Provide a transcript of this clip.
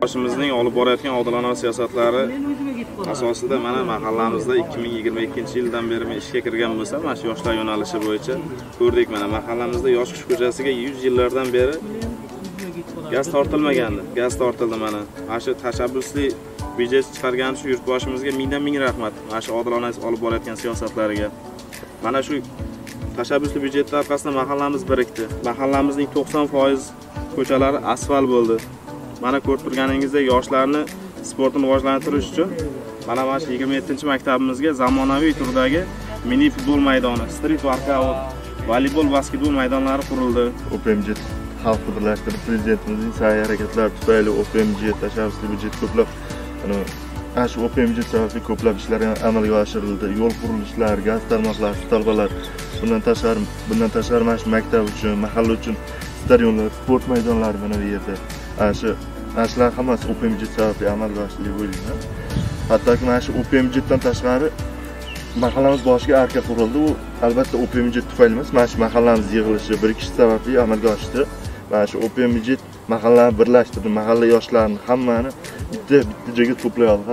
Boshimizning olib borayotgan odilona siyosatlari asosida mana mahallamizda 2022 yildan beri men ishga kirgan bo'lsam, mana shu yoshlar yo'nalishi bo'yicha ko'rdik. Mana mahallamizda Yoshqish ko'chasiga 100 yillardan beri gaz tortilmagandi. Gaz tortildi mana. Mana shu tashabbusli byudjet chiqargan shu yurtboshimizga ming rahmat. Mana shu odilona olib borayotgan siyosatlariga. Mana shu tashabbusli byudjetlar orqasida mahallamiz birikdi. Mahallamizning 90% ko'chalari asfalt bo'ldi. Mana ko'rib turganingizdek yoshlarni sportni rivojlantirish uchun mana shu 27-maktabimizga zamonaviy turdagi mini futbol maydoni, street workout, voleybol, basketbol maydonlari qurildi. OPMJ xalqni birlashtirib prezidentimizning sa'y harakatlari tufayli OPMJ tashabbusli byudjet ko'plab ana shu OPMJ sababli ko'plab ishlar amalga oshirildi. Yo'l qurilishlari, gaz tarmoqlari, talbalar, bundan tashqari mana shu maktab uchun, mahalla uchun stadionlar, sport maydonlari mana bu yerda. Ashlar hammasi OPMJ sababli amalga oshdi deb o'ylayman. Hattoki mana shu OPMJdan tashqari mahallamiz boshiga arka qurildi. U albatta OPMJ tufayli emas, mana shu mahallamiz yig'ilishi, birikishi sababli amalga oshdi. Mana shu OPMJ mahallani birlashtirdi, mahalla yoshlarini hammani bitta joyga to'play oldi.